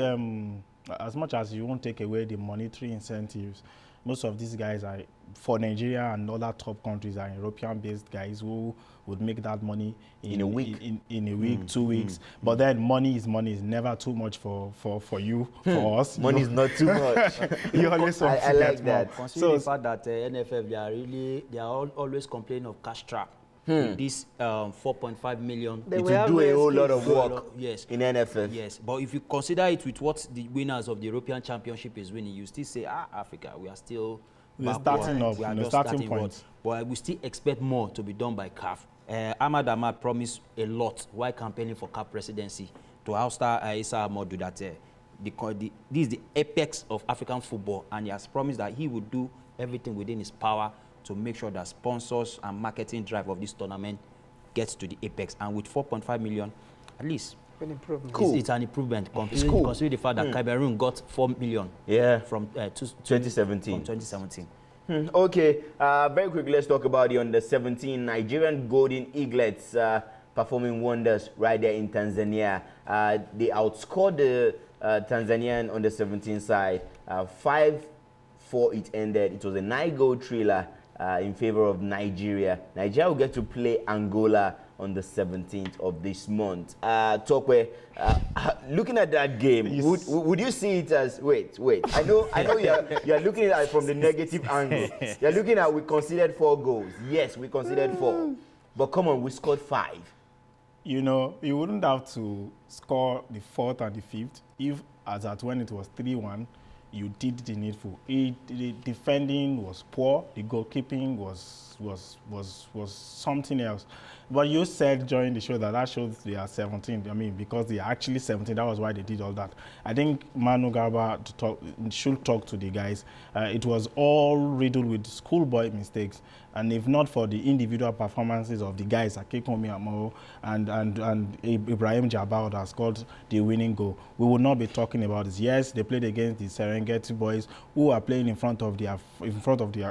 Speaker 3: as much as you won't take away the monetary incentives, most of these guys are, for Nigeria and other top countries, are European-based guys who would make that money in a week, 2 weeks. But then money is never too much for you, for us.
Speaker 1: Money is not too much.
Speaker 3: You always want to
Speaker 1: like that.
Speaker 5: Considering the fact that NFF, they are always complaining of cash trap. This 4.5 million.
Speaker 1: It will do a whole lot of work in NFF.
Speaker 5: Yes, but if you consider it with what the winners of the European Championship is winning, you still say, Africa, we are still
Speaker 3: starting up.
Speaker 5: We are just starting point. But we still expect more to be done by CAF. Ahmad promised a lot while campaigning for CAF presidency to oustar Issa Amodu that this is the apex of African football, and he has promised that he would do everything within his power to make sure that sponsors and marketing drive of this tournament gets to the apex. And with 4.5 million, at least,
Speaker 4: an improvement.
Speaker 1: Cool.
Speaker 5: It's an improvement. Considering the fact that Cameroon got 4 million from
Speaker 1: 2017.
Speaker 5: From 2017.
Speaker 1: Okay, very quickly, let's talk about the under-17 Nigerian Golden Eaglets performing wonders right there in Tanzania. They outscored the Tanzanian under-17 side. 5-4 it ended. It was a 9-goal thriller in favor of Nigeria. Nigeria will get to play Angola on the 17th of this month. Tokwe, looking at that game, would you see it as, wait, I know you're looking at it from the negative angle. You're looking at, we conceded 4 goals. Yes, we conceded 4. But come on, we scored 5.
Speaker 3: You know, you wouldn't have to score the 4th and the 5th if, as at when it was 3-1, you did the needful. The defending was poor. The goalkeeping was something else. But you said during the show that shows they are 17. I mean, because they are actually 17, that was why they did all that. I think Manu Garba should talk to the guys. It was all riddled with schoolboy mistakes. And if not for the individual performances of the guys, Akikomi Amo and Ibrahim Jabal that scored the winning goal, we would not be talking about this. Yes, they played against the Serengeti boys who are playing in front of their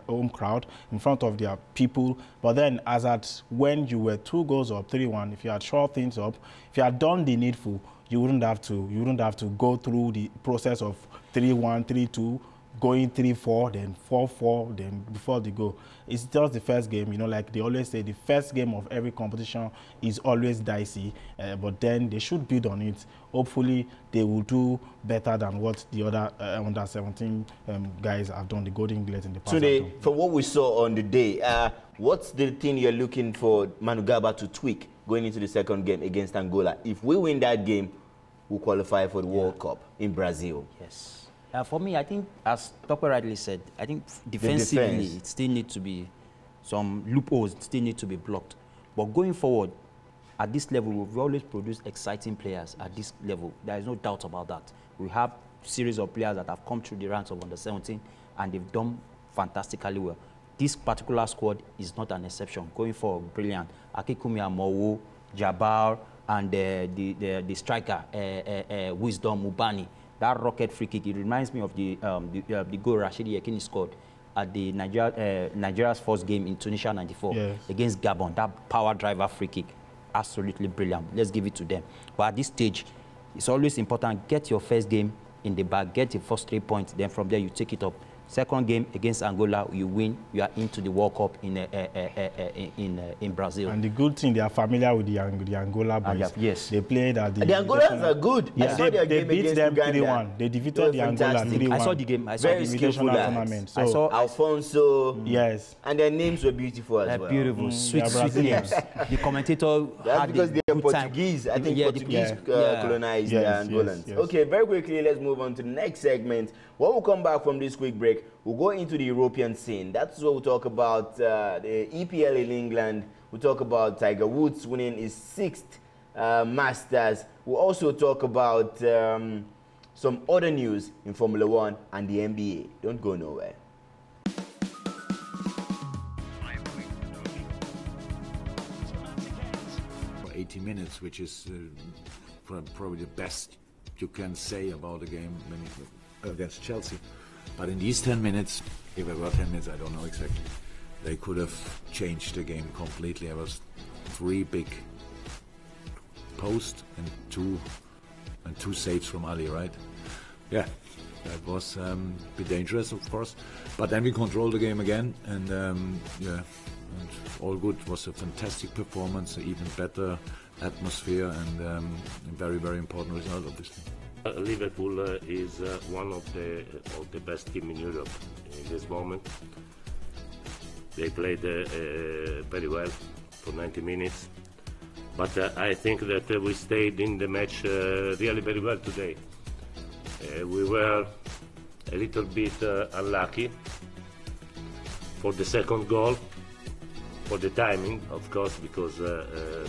Speaker 3: home crowd, in front of their people. But then, as at when you were 2 goals up, 3-1, if you had short things up, if you had done the needful, you wouldn't have to go through the process of 3-1, 3-2. Going 3-4, then 4-4, then before the goal. It's just the first game, you know, like they always say, the first game of every competition is always dicey, but then they should build on it. Hopefully, they will do better than what the other under-17 guys have done, the Golden Eaglets in the past.
Speaker 1: Today, from what we saw on the day, what's the thing you're looking for Manugaba to tweak going into the second game against Angola? If we win that game, we'll qualify for the World Cup in Brazil.
Speaker 5: Yes. For me, I think, as Topper rightly said, I think defensively, it still needs to be some loopholes, still need to be blocked. But going forward, at this level, we've always produced exciting players at this level. There is no doubt about that. We have a series of players that have come through the ranks of under-17, and they've done fantastically well. This particular squad is not an exception. Going forward, brilliant. Akikumi Amowo, Jabbar, and the striker, Wisdom Mubani. That rocket free kick, it reminds me of the goal Rashidi Yekini scored at the Nigeria's first game in Tunisia '94 against Gabon. That power driver free kick, absolutely brilliant. Let's give it to them. But at this stage, it's always important, get your first game in the bag, get your first 3 points, then from there you take it up. Second game against Angola, you win, you are into the World Cup in Brazil. And
Speaker 3: the good thing, they are familiar with the Angola boys.
Speaker 5: Yes.
Speaker 3: They played at the...
Speaker 1: The Angolans are good.
Speaker 3: Yeah. They beat them 3-1. They defeated the Angola 3-1.
Speaker 5: I saw the game. I saw the
Speaker 1: skillful
Speaker 3: tournament. So
Speaker 1: I saw Alfonso.
Speaker 3: Yes.
Speaker 1: And their names were beautiful as well.
Speaker 5: Beautiful. Sweet names. The commentator
Speaker 1: had because they are Portuguese. I think Portuguese colonized the Angolans. Yes. Okay, very quickly, let's move on to the next segment. When we come back from this quick break, we'll go into the European scene. That's what we'll talk about the EPL in England. We'll talk about Tiger Woods winning his 6th Masters. We'll also talk about some other news in Formula 1 and the NBA. Don't go nowhere.
Speaker 6: 80 minutes, which is probably the best you can say about a game against Chelsea. But in these 10 minutes, if it were 10 minutes, I don't know exactly, they could have changed the game completely. There was 3 big posts and two saves from Ali, right? Yeah, that was a bit dangerous, of course. But then we controlled the game again, and and all good. It was a fantastic performance, an even better atmosphere, and a very, very important result, obviously.
Speaker 7: Liverpool is one of the best teams in Europe in this moment. They played very well for 90 minutes, but I think that we stayed in the match really very well today. We were a little bit unlucky for the second goal, for the timing, of course, because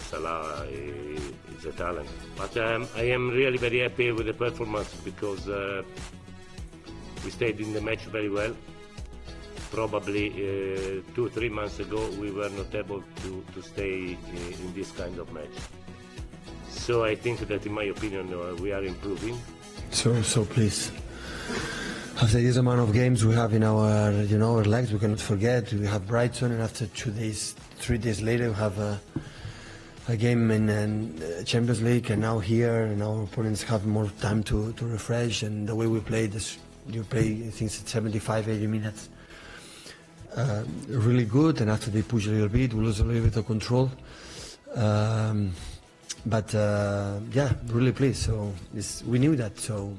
Speaker 7: Salah is a talent. But I am really very happy with the performance because we stayed in the match very well. Probably 2 or 3 months ago we were not able to stay in this kind of match. So I think that, in my opinion, we are improving.
Speaker 8: So pleased. After this amount of games we have in our, our legs, we cannot forget we have Brighton, and after 2 days, 3 days later, we have a game in Champions League, and now here, and our opponents have more time to refresh. And the way we play this, you play, I think, 75, 80 minutes, really good. And after they push a little bit, we lose a little bit of control. But yeah, really pleased. So we knew that. So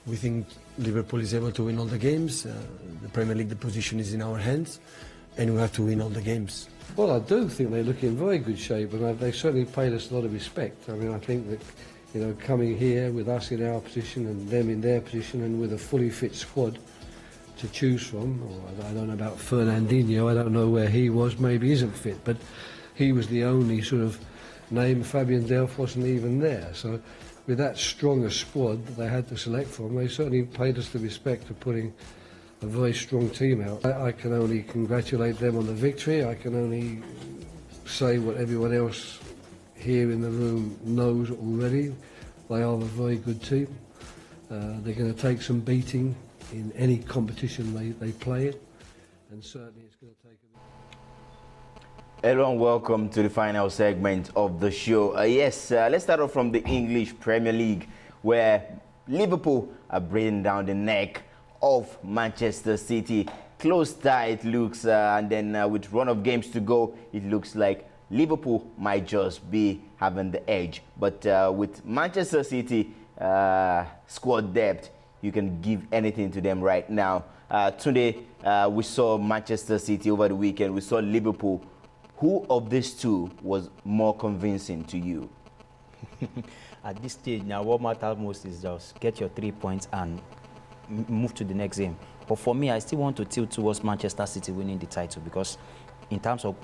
Speaker 8: we think Liverpool is able to win all the games. The Premier League, the position is in our hands, and we have to win all the games.
Speaker 9: Well, I do think they look in very good shape, and they certainly paid us a lot of respect. I mean, I think that, coming here with us in our position and them in their position, and with a fully fit squad to choose from, or I don't know about Fernandinho, I don't know where he was, maybe he isn't fit, but he was the only sort of name. Fabian Delph wasn't even there. So with that strong a squad that they had to select from, they certainly paid us the respect of putting a very strong team out. I can only congratulate them on the victory. I can only say what everyone else here in the room knows already. They are a very good team. They're going to take some beating in any competition they play in, and certainly it's going to take
Speaker 1: Hello and welcome to the final segment of the show. Let's start off from the English Premier League, where Liverpool are breathing down the neck of Manchester City. Close tie it looks, and then with run of games to go, it looks like Liverpool might just be having the edge. But with Manchester City squad depth, you can give anything to them right now. Today, we saw Manchester City over the weekend. We saw Liverpool. Who of these two was more convincing to you?
Speaker 5: At this stage now, what matters most is just get your 3 points and move to the next game. But for me, I still want to tilt towards Manchester City winning the title, because in terms of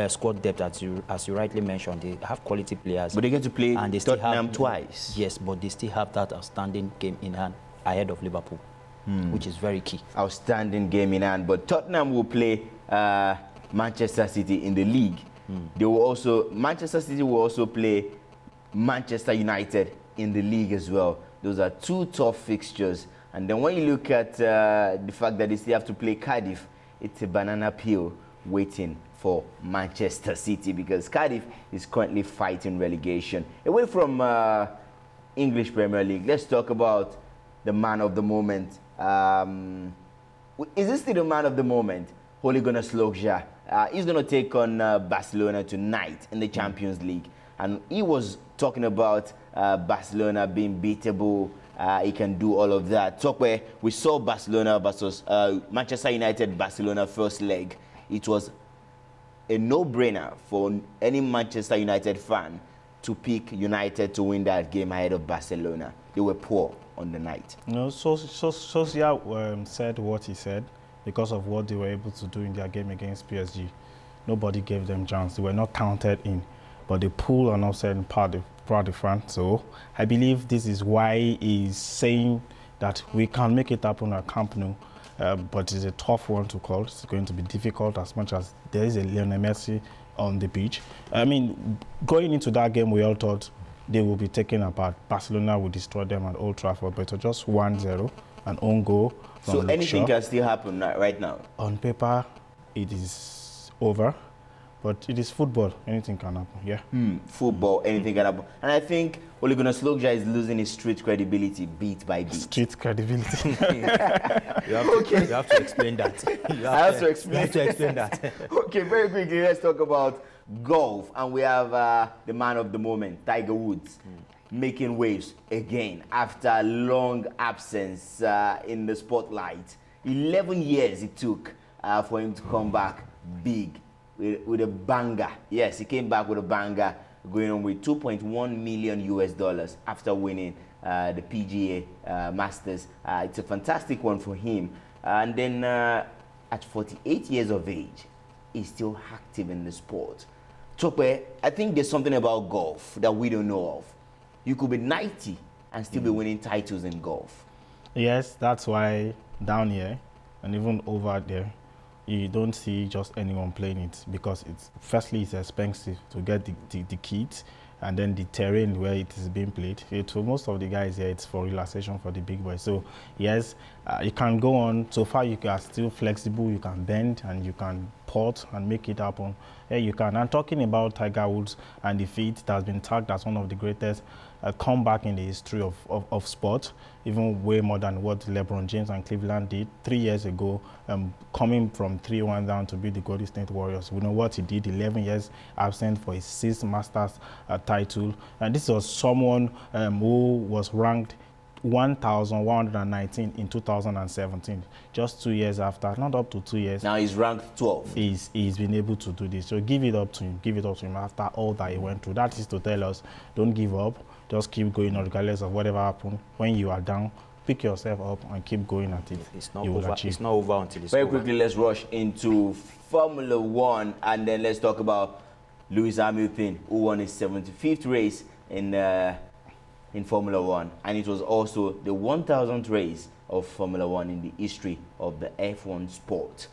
Speaker 5: squad depth, as you rightly mentioned, they have quality players.
Speaker 1: But they're going to play
Speaker 5: and they
Speaker 1: Tottenham twice.
Speaker 5: Yes, but they still have that outstanding game in hand ahead of Liverpool, which is very key.
Speaker 1: Outstanding game in hand. But Tottenham will play Manchester City in the league. They will also, Manchester City will also play Manchester United in the league as well. Those are two tough fixtures. And then when you look at the fact that they still have to play Cardiff, it's a banana peel waiting for Manchester City, because Cardiff is currently fighting relegation. Away from English Premier League, let's talk about the man of the moment. Is this still the man of the moment? Ole Gunnar Solskjaer. He's going to take on Barcelona tonight in the Champions League. And he was talking about Barcelona being beatable. He can do all of that. Talk where we saw Barcelona versus Manchester United, Barcelona first leg. It was a no-brainer for any Manchester United fan to pick United to win that game ahead of Barcelona. They were poor on the night.
Speaker 3: No, Solskjaer said what he said because of what they were able to do in their game against PSG. Nobody gave them chance. They were not counted in, but they pulled an upset part of France. So I believe this is why he's saying that we can make it happen at Camp Nou. But it's a tough one to call. It's going to be difficult, as much as there is a Lionel Messi on the pitch. I mean, going into that game, we all thought they will be taken apart. Barcelona will destroy them at Old Trafford, but it was just 1-0, an own goal.
Speaker 1: So anything can still happen right now?
Speaker 3: On paper, it is over, but it is football. Anything can happen, yeah.
Speaker 1: Football, anything can happen. And I think Ole Gunnar Solskjaer is losing his street credibility beat by beat.
Speaker 3: Street credibility.
Speaker 5: You have to explain that.
Speaker 1: I have to explain
Speaker 5: that.
Speaker 1: Okay, very quickly, let's talk about golf. And we have the man of the moment, Tiger Woods, making waves again after a long absence in the spotlight. 11 years it took for him to come back big with a banger. Yes, he came back with a banger, going on with $2.1 million after winning the PGA Masters. It's a fantastic one for him. And then at 48 years of age, is still active in the sport. Tope, I think there's something about golf that we don't know of. You could be 90 and still be winning titles in golf.
Speaker 3: Yes, that's why down here and even over there, you don't see just anyone playing it, because firstly it's expensive to get the kit, and then the terrain where it is being played. For most of the guys here, it's for relaxation for the big boys. So yes, you can go on. So far you are still flexible, you can bend and you can port and make it happen. Yeah, you can. And talking about Tiger Woods and the feat that has been tagged as one of the greatest comeback in the history of sport, even way more than what LeBron James and Cleveland did 3 years ago, coming from 3-1 down to beat the Golden State Warriors. We know what he did, 11 years absent for his 6th Masters title. And this was someone who was ranked 1,119 in 2017, just 2 years after, not up to 2 years.
Speaker 1: Now he's ranked 12.
Speaker 3: He's been able to do this. So give it up to him. Give it up to him after all that he went through. That is to tell us, don't give up. Just keep going on regardless of whatever happens. When you are down, pick yourself up and keep going at it.
Speaker 5: It's not over. It's not over until it's
Speaker 1: Very
Speaker 5: over.
Speaker 1: quickly, let's rush into Formula One, and then let's talk about Lewis Hamilton, who won his 75th race in Formula One, and it was also the 1,000th race of Formula One in the history of the F1 sport.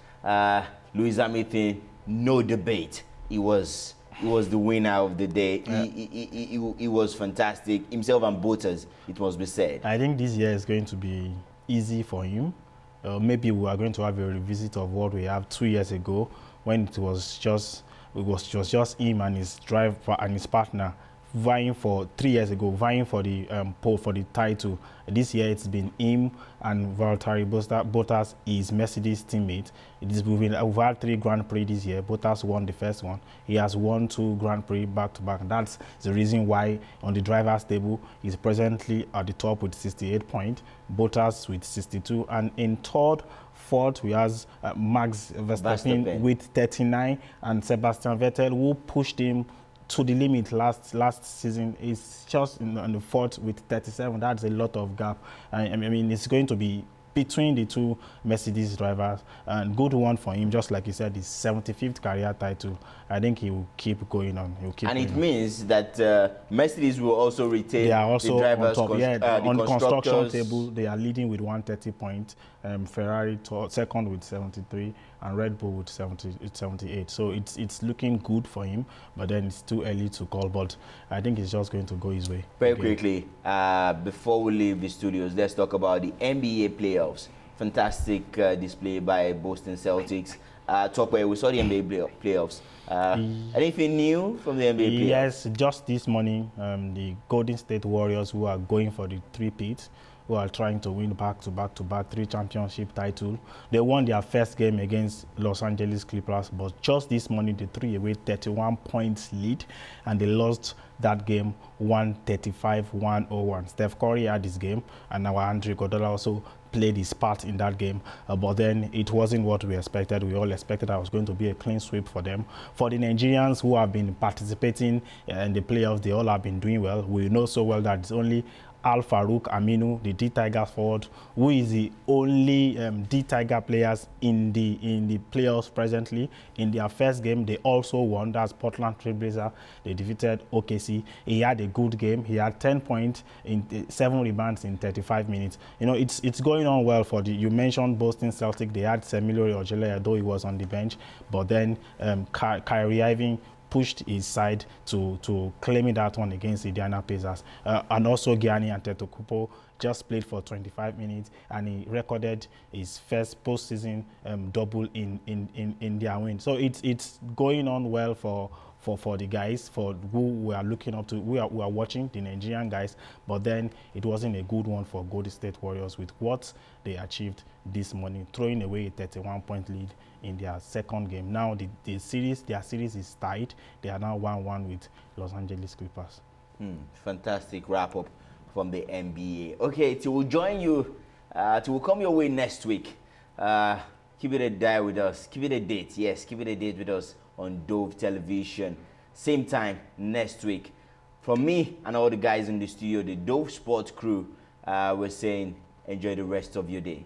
Speaker 1: Lewis Hamilton, no debate. He was the winner of the day. Yeah. He was fantastic. Himself and Bottas, it must be said.
Speaker 3: I think this year is going to be easy for him. Maybe we are going to have a revisit of what we have 2 years ago, when it was just him and his driver and his partner vying for 3 years ago, vying for the pole for the title. This year it's been him and Valtteri Bottas, his Mercedes teammate. It is moving. We've had 3 Grand Prix this year. Bottas won the first one. He has won 2 Grand Prix back to back. That's the reason why on the drivers' table he's presently at the top with 68 points. Bottas with 62, and in third, fourth, we have Max Verstappen with 39, and Sebastian Vettel, who pushed him to the limit last season, is just on the fourth with 37. That's a lot of gap. I mean, it's going to be between the 2 Mercedes drivers, and good one for him. Just like you said, his 75th career title. I think he will keep going on. He'll keep. And
Speaker 1: it means that Mercedes will also retain.
Speaker 3: They are also
Speaker 1: the drivers
Speaker 3: on top. On the construction table, they are leading with 130 points. Ferrari second with 73, and Red Bull with 78. So it's looking good for him, but then it's too early to call. But I think it's just going to go his way.
Speaker 1: Very quickly, before we leave the studios, let's talk about the NBA playoffs. Fantastic display by Boston Celtics. Top where we saw the NBA playoffs. Anything new from the NBA playoffs?
Speaker 3: Yes, just this morning, the Golden State Warriors, who are going for the 3-peat, who are trying to win back-to-back 3 championship titles. They won their first game against Los Angeles Clippers, but just this morning they threw away 31 points lead, and they lost that game 135-101. Steph Curry had this game, and our Andre Iguodala also played his part in that game, but then it wasn't what we expected. We all expected that it was going to be a clean sweep for them. For the Nigerians who have been participating in the playoffs, they all have been doing well. We know so well that it's only Al Farouk Aminu, the D-Tigers forward, who is the only D-Tiger players in the playoffs presently. In their first game, they also won. That's Portland Trail Blazers. They defeated OKC. He had a good game. He had 10 points in 7 rebounds in 35 minutes. You know, it's going on well for the. You mentioned Boston Celtics. They had Semilore Ojele, though he was on the bench, but then Kyrie Irving pushed his side to claiming that one against Indiana Pacers. And also Gianni Antetokounmpo just played for 25 minutes, and he recorded his first postseason double in their win. So it's going on well for the guys, for who we are looking up to, we are watching, the Nigerian guys, but then it wasn't a good one for Golden State Warriors with what they achieved this morning, throwing away a 31-point lead in their second game. Now their series is tied. They are now 1-1 with Los Angeles Clippers.
Speaker 1: Fantastic wrap-up from the NBA. Okay, we'll join you, we'll come your way next week. Keep it a day with us. Keep it a date. Yes, keep it a date with us on Dove Television. Same time next week. From me and all the guys in the studio, the Dovetvsport crew, we're saying enjoy the rest of your day.